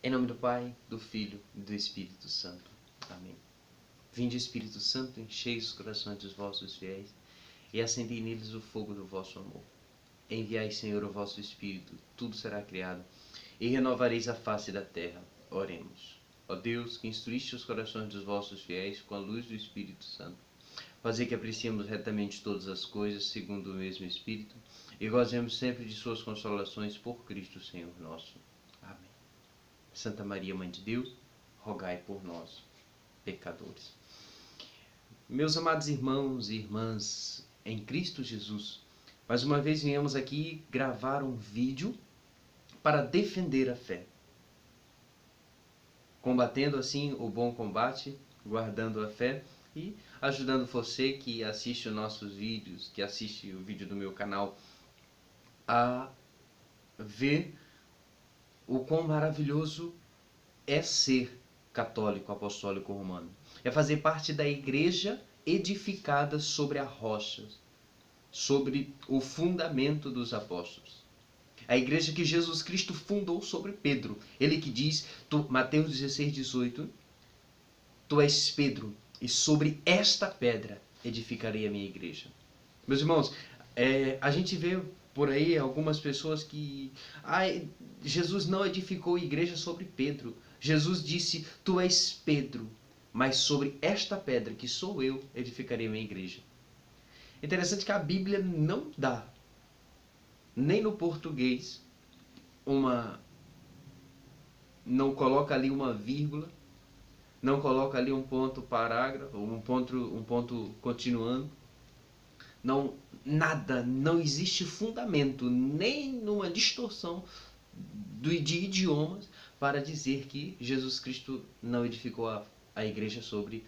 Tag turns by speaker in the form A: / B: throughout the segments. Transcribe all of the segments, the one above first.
A: Em nome do Pai, do Filho e do Espírito Santo. Amém. Vinde, Espírito Santo, enchei os corações dos vossos fiéis e acendei neles o fogo do vosso amor. Enviai, Senhor, o vosso Espírito, tudo será criado e renovareis a face da terra. Oremos. Ó Deus, que instruíste os corações dos vossos fiéis com a luz do Espírito Santo, fazei que apreciemos retamente todas as coisas segundo o mesmo Espírito e gozemos sempre de suas consolações por Cristo, Senhor nosso. Amém. Santa Maria, Mãe de Deus, rogai por nós, pecadores. Meus amados irmãos e irmãs em Cristo Jesus, mais uma vez viemos aqui gravar um vídeo para defender a fé, combatendo assim o bom combate, guardando a fé e ajudando você que assiste os nossos vídeos, que assiste o vídeo do meu canal, a ver o quão maravilhoso é ser católico apostólico romano. É fazer parte da igreja edificada sobre a rocha, sobre o fundamento dos apóstolos. A igreja que Jesus Cristo fundou sobre Pedro. Ele que diz, Mateus 16, 18, Tu és Pedro, e sobre esta pedra edificarei a minha igreja. Meus irmãos, a gente vê por aí algumas pessoas que... Jesus não edificou a igreja sobre Pedro. Jesus disse, Tu és Pedro, mas sobre esta pedra, que sou eu, edificarei a minha igreja. Interessante que a Bíblia não dá, nem no português, não coloca ali uma vírgula, não coloca ali um ponto parágrafo, um ponto continuando. Não, nada, não existe fundamento, nem numa distorção de idiomas para dizer que Jesus Cristo não edificou a igreja sobre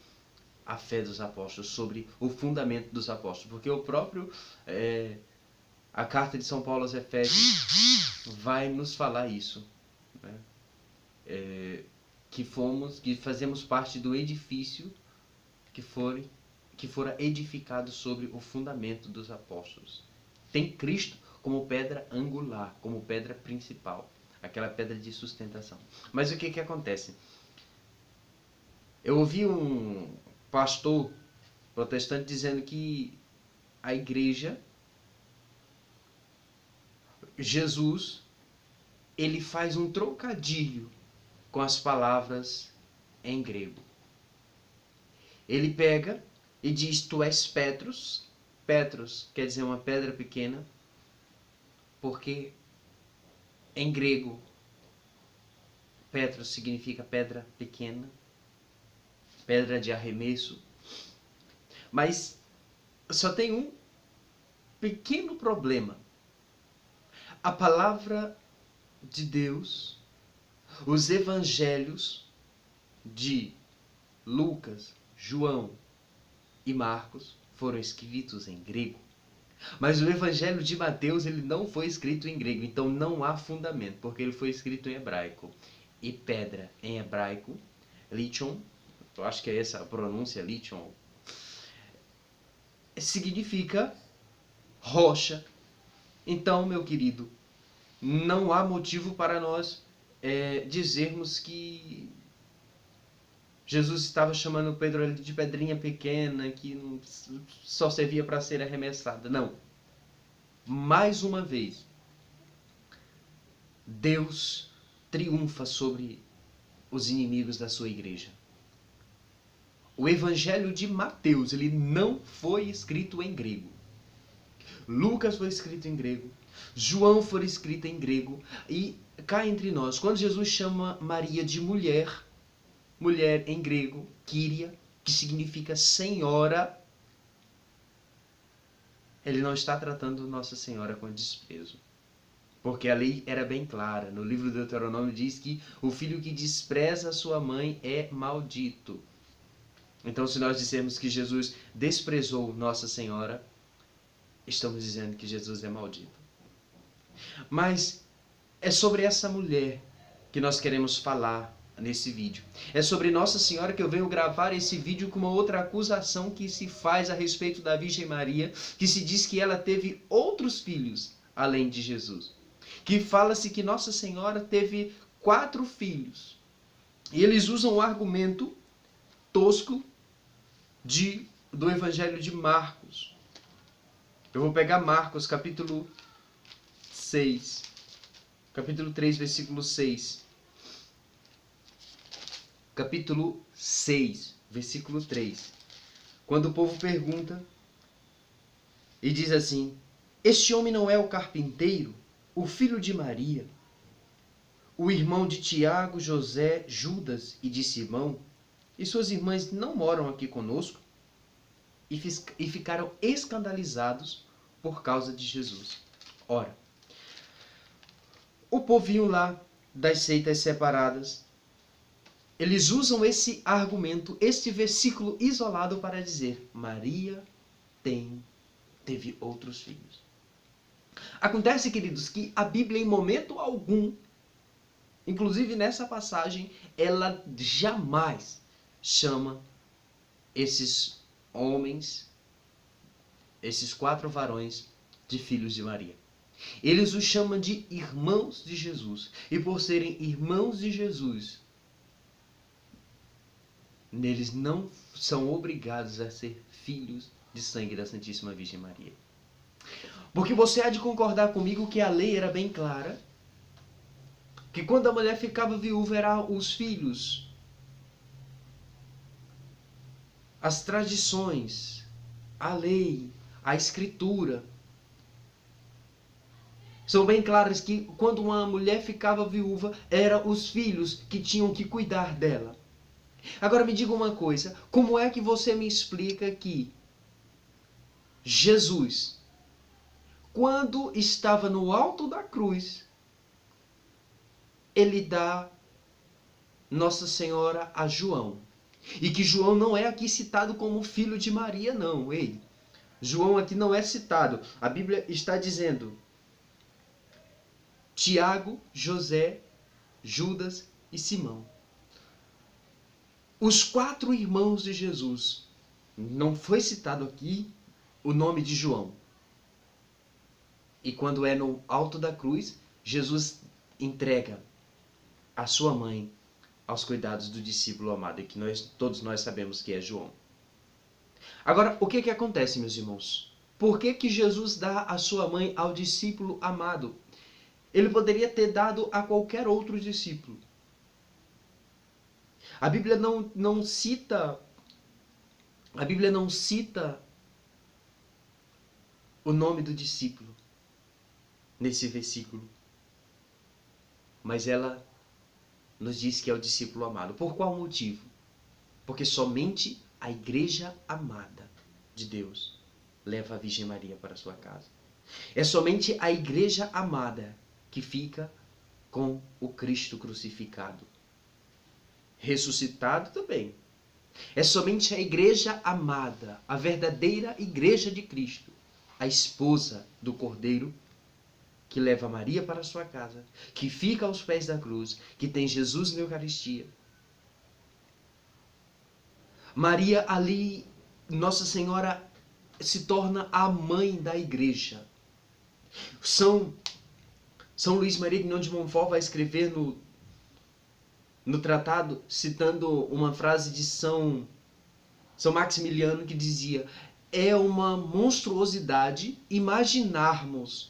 A: a fé dos apóstolos, sobre o fundamento dos apóstolos. Porque o próprio, a carta de São Paulo aos Efésios vai nos falar isso, né? Que fazemos parte do edifício que fora edificado sobre o fundamento dos apóstolos. Tem Cristo como pedra angular, como pedra principal, aquela pedra de sustentação. Mas o que acontece? Eu ouvi um pastor protestante dizendo que a igreja, Jesus, ele faz um trocadilho com as palavras em grego. Ele pega e diz, Tu és Petros. Petros quer dizer uma pedra pequena, porque em grego Petros significa pedra pequena, pedra de arremesso. Mas só tem um pequeno problema. A palavra de Deus, os evangelhos de Lucas, João e Marcos foram escritos em grego. Mas o evangelho de Mateus ele não foi escrito em grego, então não há fundamento, porque ele foi escrito em hebraico. E pedra em hebraico, lichon, eu acho que é essa a pronúncia, lichon, significa rocha. Então, meu querido, não há motivo para nós dizermos que Jesus estava chamando Pedro de pedrinha pequena, que só servia para ser arremessada. Não. Mais uma vez, Deus triunfa sobre os inimigos da sua igreja. O Evangelho de Mateus, ele não foi escrito em grego. Lucas foi escrito em grego. João foi escrito em grego. E cá entre nós, quando Jesus chama Maria de mulher, mulher em grego, Kyria, que significa senhora, ele não está tratando Nossa Senhora com desprezo. Porque a lei era bem clara. No livro do Deuteronômio diz que o filho que despreza a sua mãe é maldito. Então, se nós dissermos que Jesus desprezou Nossa Senhora, estamos dizendo que Jesus é maldito. Mas é sobre essa mulher que nós queremos falar nesse vídeo. É sobre Nossa Senhora que eu venho gravar esse vídeo com uma outra acusação que se faz a respeito da Virgem Maria, que se diz que ela teve outros filhos além de Jesus. Que fala-se que Nossa Senhora teve 4 filhos. E eles usam o argumento tosco do Evangelho de Marcos. Eu vou pegar Marcos, capítulo 6. Capítulo 3, versículo 6. Capítulo 6, versículo 3. Quando o povo pergunta e diz assim: este homem não é o carpinteiro, o filho de Maria, o irmão de Tiago, José, Judas e de Simão? E suas irmãs não moram aqui conosco? E ficaram escandalizados por causa de Jesus. Ora, o povinho lá das seitas separadas, eles usam esse argumento, este versículo isolado para dizer: Maria teve outros filhos. Acontece, queridos, que a Bíblia em momento algum, inclusive nessa passagem, ela jamais chama esses homens, esses 4 varões, de filhos de Maria. Eles os chamam de irmãos de Jesus. E por serem irmãos de Jesus, eles não são obrigados a ser filhos de sangue da Santíssima Virgem Maria. Porque você há de concordar comigo que a lei era bem clara, que quando a mulher ficava viúva eram os filhos. As tradições, a lei, a escritura são bem claras que quando uma mulher ficava viúva, eram os filhos que tinham que cuidar dela. Agora me diga uma coisa, como é que você me explica que Jesus, quando estava no alto da cruz, ele dá Nossa Senhora a João? E que João não é aqui citado como filho de Maria, não. Ei, João aqui não é citado. A Bíblia está dizendo Tiago, José, Judas e Simão. Os 4 irmãos de Jesus. Não foi citado aqui o nome de João. E quando é no alto da cruz, Jesus entrega a sua mãe aos cuidados do discípulo amado, e que todos nós sabemos que é João. Agora, o que acontece, meus irmãos? Por que Jesus dá a sua mãe ao discípulo amado? Ele poderia ter dado a qualquer outro discípulo. A Bíblia não cita o nome do discípulo nesse versículo. Mas ela nos diz que é o discípulo amado. Por qual motivo? Porque somente a igreja amada de Deus leva a Virgem Maria para sua casa. É somente a igreja amada que fica com o Cristo crucificado. Ressuscitado também. É somente a igreja amada, a verdadeira igreja de Cristo, a esposa do Cordeiro, que leva Maria para sua casa, que fica aos pés da cruz, que tem Jesus na Eucaristia. Maria ali, Nossa Senhora, se torna a mãe da igreja. São Luís Maria Grignon de Montfort vai escrever no tratado, citando uma frase de São Maximiliano, que dizia: é uma monstruosidade imaginarmos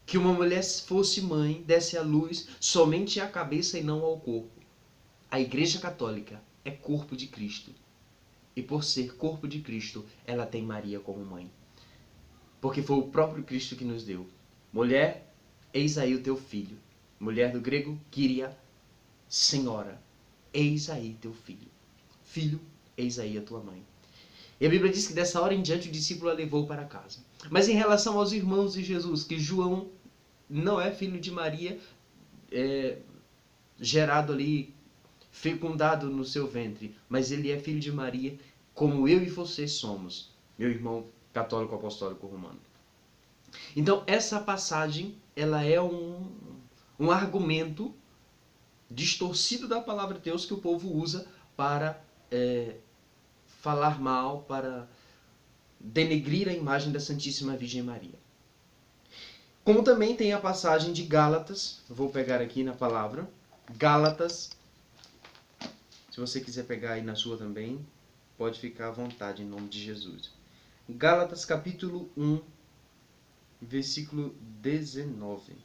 A: que uma mulher fosse mãe, desse à luz somente à cabeça e não ao corpo. A Igreja Católica é corpo de Cristo. E por ser corpo de Cristo, ela tem Maria como mãe. Porque foi o próprio Cristo que nos deu. Mulher, eis aí o teu filho. Mulher do grego, Kyria, senhora, eis aí teu filho. Filho, eis aí a tua mãe. E a Bíblia diz que dessa hora em diante o discípulo a levou para casa. Mas em relação aos irmãos de Jesus, que João não é filho de Maria, gerado ali, fecundado no seu ventre, mas ele é filho de Maria, como eu e você somos, meu irmão católico apostólico romano. Então essa passagem, ela é um argumento distorcido da palavra de Deus que o povo usa para falar mal, para denegrir a imagem da Santíssima Virgem Maria. Como também tem a passagem de Gálatas, eu vou pegar aqui na palavra, Gálatas, se você quiser pegar aí na sua também, pode ficar à vontade em nome de Jesus. Gálatas capítulo 1, versículo 19.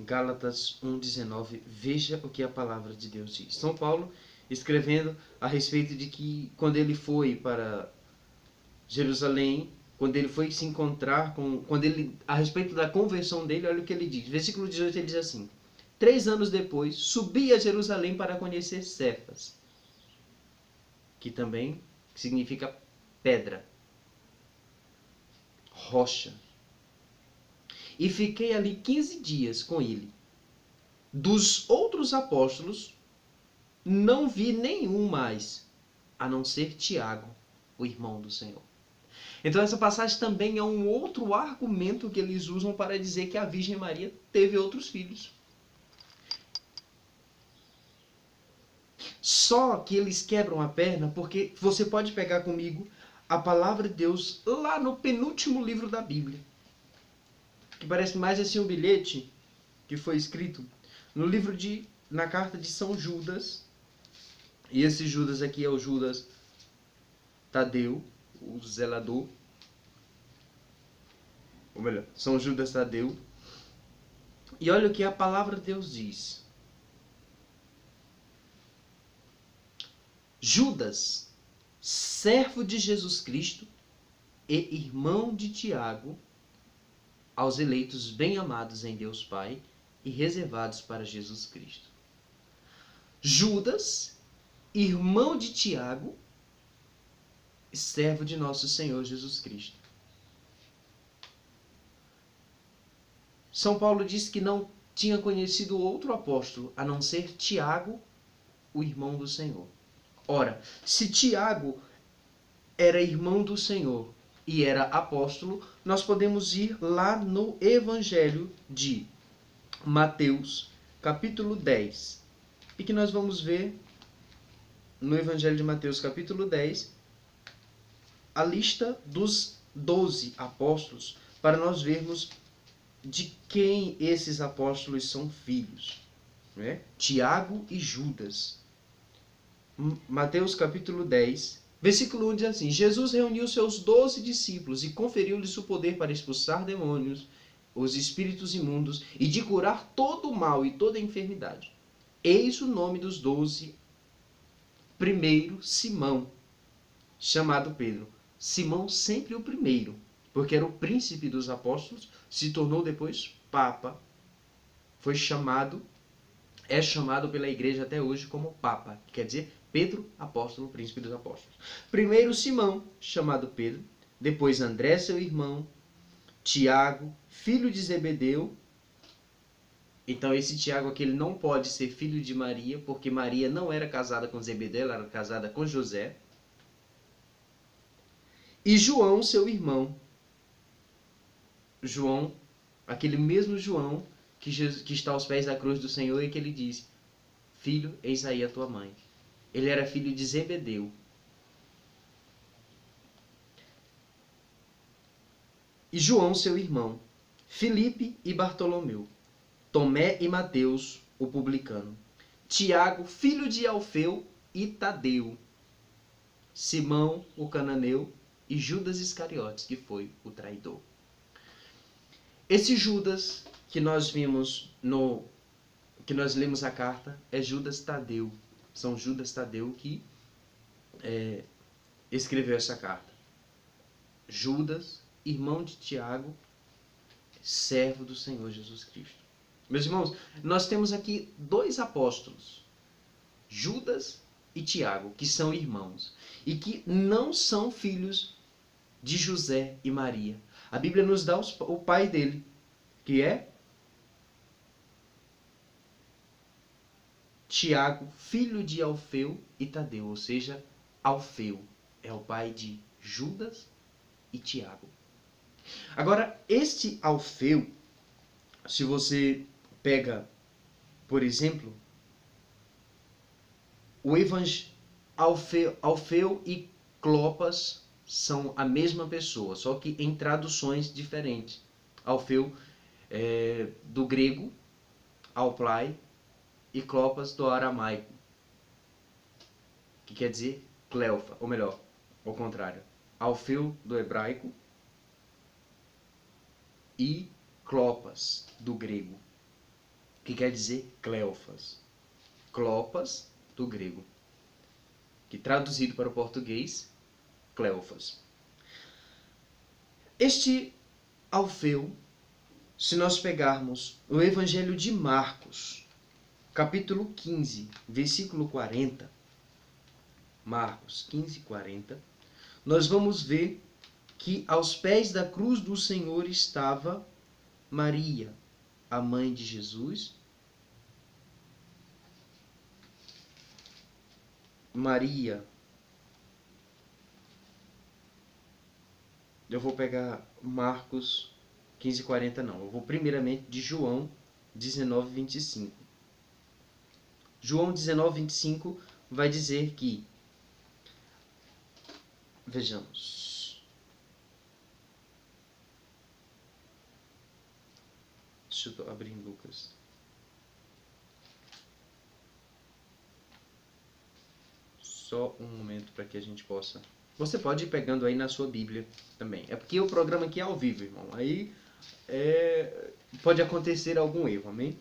A: Gálatas 1,19, veja o que a palavra de Deus diz. São Paulo escrevendo a respeito de que quando ele foi para Jerusalém, quando ele foi se encontrar com... a respeito da conversão dele, olha o que ele diz. Versículo 18 ele diz assim: 3 anos depois, subi a Jerusalém para conhecer Cefas, que também significa pedra, rocha. E fiquei ali 15 dias com ele. Dos outros apóstolos, não vi nenhum mais, a não ser Tiago, o irmão do Senhor. Então essa passagem também é um outro argumento que eles usam para dizer que a Virgem Maria teve outros filhos. Só que eles quebram a perna porque você pode pegar comigo a palavra de Deus lá no penúltimo livro da Bíblia, que parece mais assim um bilhete que foi escrito na carta de São Judas. E esse Judas aqui é o Judas Tadeu, o zelador. Ou melhor, São Judas Tadeu. E olha o que a palavra de Deus diz. Judas, servo de Jesus Cristo e irmão de Tiago, aos eleitos bem-amados em Deus Pai e reservados para Jesus Cristo. Judas, irmão de Tiago, servo de nosso Senhor Jesus Cristo. São Paulo disse que não tinha conhecido outro apóstolo, a não ser Tiago, o irmão do Senhor. Ora, se Tiago era irmão do Senhor e era apóstolo, nós podemos ir lá no Evangelho de Mateus, capítulo 10. E que nós vamos ver no Evangelho de Mateus, capítulo 10, a lista dos 12 apóstolos, para nós vermos de quem esses apóstolos são filhos, né? Tiago e Judas. Mateus capítulo 10, versículo 1 diz assim: Jesus reuniu seus 12 discípulos e conferiu-lhes o poder para expulsar demônios, os espíritos imundos e de curar todo o mal e toda a enfermidade. Eis o nome dos 12. Primeiro, Simão, chamado Pedro. Simão sempre o primeiro, porque era o príncipe dos apóstolos, se tornou depois Papa. É chamado pela igreja até hoje como Papa, que quer dizer Pedro, apóstolo, príncipe dos apóstolos. Primeiro Simão, chamado Pedro, depois André, seu irmão, Tiago, filho de Zebedeu. Então esse Tiago aqui ele não pode ser filho de Maria, porque Maria não era casada com Zebedeu, ela era casada com José. E João, seu irmão. João, aquele mesmo João que está aos pés da cruz do Senhor e que ele diz: filho, eis aí a tua mãe. Ele era filho de Zebedeu. E João, seu irmão, Filipe e Bartolomeu, Tomé e Mateus, o publicano, Tiago, filho de Alfeu e Tadeu, Simão, o cananeu, e Judas Iscariotes, que foi o traidor. Esse Judas que nós vimos que nós lemos a carta é Judas Tadeu. São Judas Tadeu que escreveu essa carta. Judas, irmão de Tiago, servo do Senhor Jesus Cristo. Meus irmãos, nós temos aqui 2 apóstolos, Judas e Tiago, que são irmãos e que não são filhos de José e Maria. A Bíblia nos dá o pai dele, que é Tiago, filho de Alfeu e Tadeu, ou seja, Alfeu é o pai de Judas e Tiago. Agora, este Alfeu, se você pega, por exemplo, o Alfeu e Clopas são a mesma pessoa, só que em traduções diferentes. Alfeu do grego, Alplai, e Clopas do aramaico, que quer dizer Cleofa, ou melhor, ao contrário. Alfeu do hebraico e Clopas do grego, que quer dizer Cleofas. Clopas do grego, que traduzido para o português, Cleofas. Este Alfeu, se nós pegarmos o Evangelho de Marcos, capítulo 15, versículo 40, Marcos 15, 40, nós vamos ver que aos pés da cruz do Senhor estava Maria, a mãe de Jesus, Maria. Eu vou pegar Marcos 15, 40 não. Eu vou primeiramente de João 19, 25. João 19, 25 vai dizer que, vejamos, deixa eu abrir em Lucas. Só um momento para que a gente possa... Você pode ir pegando aí na sua Bíblia também. É porque o programa aqui é ao vivo, irmão. Aí pode acontecer algum erro, amém?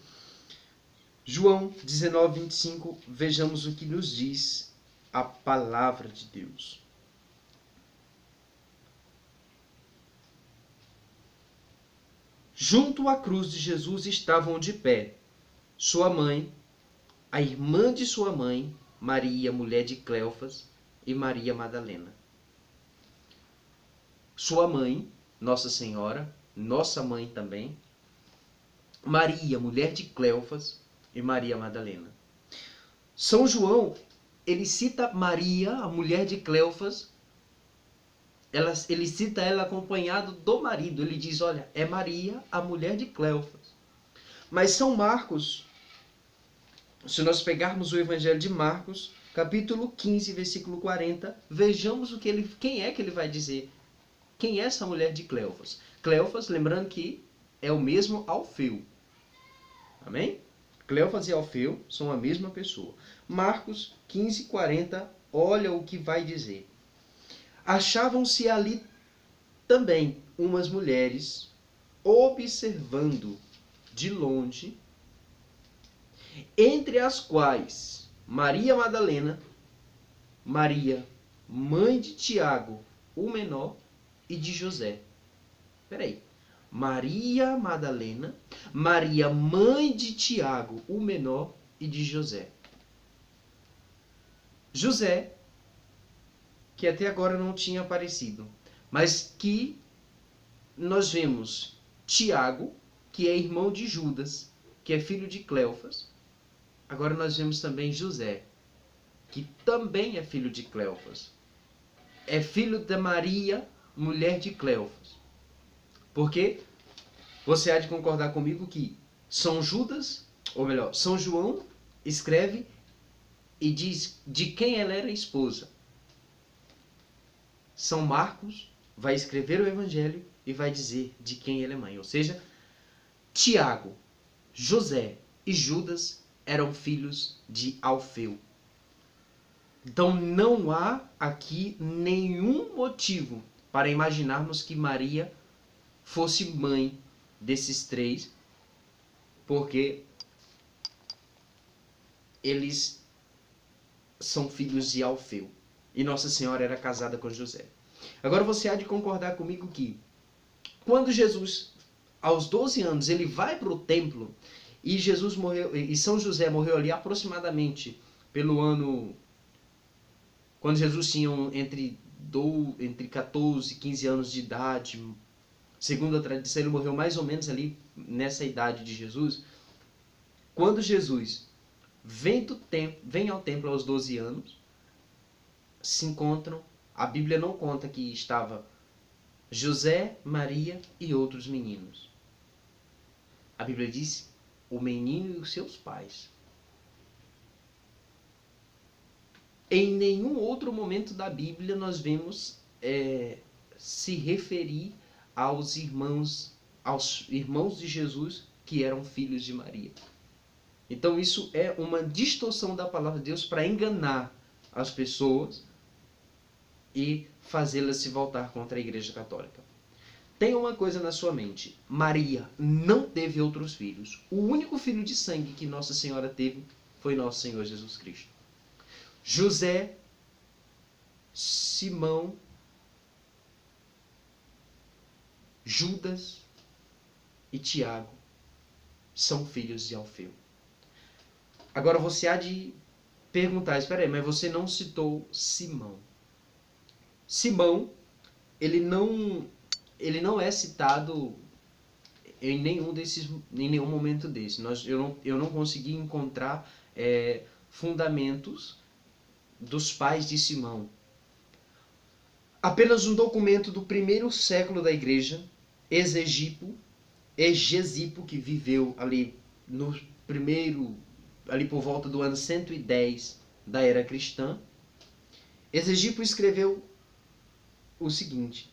A: João 19, 25, vejamos o que nos diz a palavra de Deus. Junto à cruz de Jesus estavam de pé sua mãe, a irmã de sua mãe, Maria, mulher de Cleofas, e Maria Madalena. Sua mãe, Nossa Senhora, nossa mãe também, Maria, mulher de Cleofas, e Maria Madalena. São João, ele cita Maria, a mulher de Cleofas, ele cita ela acompanhado do marido. Ele diz, olha, é Maria, a mulher de Cleofas. Mas São Marcos, se nós pegarmos o Evangelho de Marcos, capítulo 15, versículo 40, vejamos quem é que ele vai dizer. Quem é essa mulher de Cleofas? Cleofas, lembrando que é o mesmo Alfeu. Amém? Cleofas e Alfeu são a mesma pessoa. Marcos 15, 40, olha o que vai dizer. Achavam-se ali também umas mulheres observando de longe, entre as quais Maria Madalena, Maria, mãe de Tiago, o menor, e de José. Peraí. Maria Madalena, Maria, mãe de Tiago, o menor, e de José. José, que até agora não tinha aparecido, mas que nós vemos Tiago, que é irmão de Judas, que é filho de Cleofas. Agora nós vemos também José, que também é filho de Cleofas. É filho da Maria, mulher de Cleofas. Porque você há de concordar comigo que São Judas, ou melhor, São João escreve e diz de quem ela era esposa. São Marcos vai escrever o Evangelho e vai dizer de quem ele é mãe. Ou seja, Tiago, José e Judas eram filhos de Alfeu. Então não há aqui nenhum motivo para imaginarmos que Maria fosse mãe desses três, porque eles são filhos de Alfeu. E Nossa Senhora era casada com José. Agora você há de concordar comigo que quando Jesus, aos 12 anos, ele vai para o templo e Jesus morreu, e São José morreu ali aproximadamente pelo ano, quando Jesus tinha entre 14 e 15 anos de idade. Segundo a tradição, ele morreu mais ou menos ali nessa idade de Jesus. Quando Jesus vem ao templo aos 12 anos, se encontram, a Bíblia não conta que estava José, Maria e outros meninos. A Bíblia diz o menino e os seus pais. Em nenhum outro momento da Bíblia nós vemos se referir aos irmãos de Jesus que eram filhos de Maria. Então isso é uma distorção da palavra de Deus para enganar as pessoas e fazê-las se voltar contra a Igreja Católica. Tenha uma coisa na sua mente: Maria não teve outros filhos. O único filho de sangue que Nossa Senhora teve foi Nosso Senhor Jesus Cristo. José, Simão, Judas e Tiago são filhos de Alfeu. Agora você há de perguntar: espera aí, mas você não citou Simão. Simão, ele não é citado em nenhum momento desse. Eu não consegui encontrar fundamentos dos pais de Simão. Apenas um documento do primeiro século da igreja, Egesipo, que viveu ali por volta do ano 110 da era cristã. Egesipo escreveu o seguinte: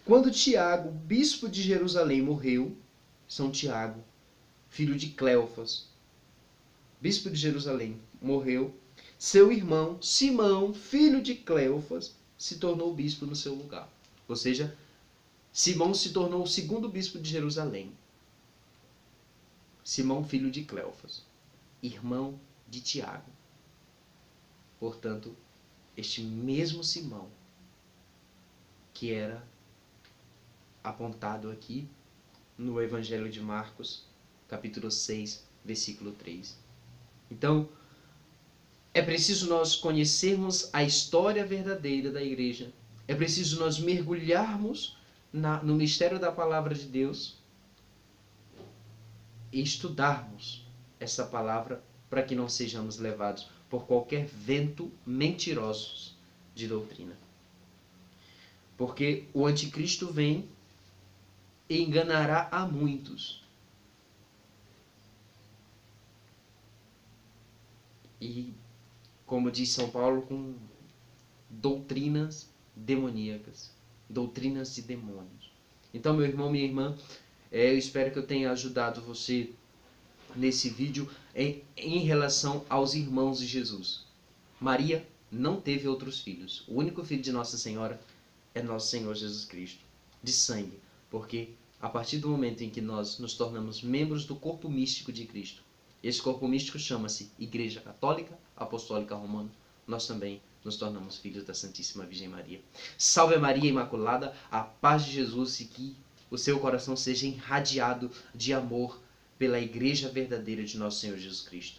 A: quando Tiago, bispo de Jerusalém, morreu, São Tiago, filho de Cleofas, bispo de Jerusalém, morreu, seu irmão Simão, filho de Cleofas, se tornou bispo no seu lugar. Ou seja, Simão se tornou o segundo bispo de Jerusalém. Simão, filho de Cleofas, irmão de Tiago. Portanto, este mesmo Simão que era apontado aqui no Evangelho de Marcos, capítulo 6, versículo 3. Então, é preciso nós conhecermos a história verdadeira da igreja. É preciso nós mergulharmos no mistério da palavra de Deus e estudarmos essa palavra para que não sejamos levados por qualquer vento mentiroso de doutrina. Porque o anticristo vem e enganará a muitos. E, como diz São Paulo, com doutrinas demoníacas, doutrinas de demônios. Então, meu irmão, minha irmã, eu espero que eu tenha ajudado você nesse vídeo em relação aos irmãos de Jesus. Maria não teve outros filhos. O único filho de Nossa Senhora é Nosso Senhor Jesus Cristo, de sangue, porque a partir do momento em que nós nos tornamos membros do corpo místico de Cristo, esse corpo místico chama-se Igreja Católica Apostólica Romana, nós também nos tornamos filhos da Santíssima Virgem Maria. Salve Maria Imaculada, a paz de Jesus, e que o seu coração seja irradiado de amor pela Igreja verdadeira de Nosso Senhor Jesus Cristo.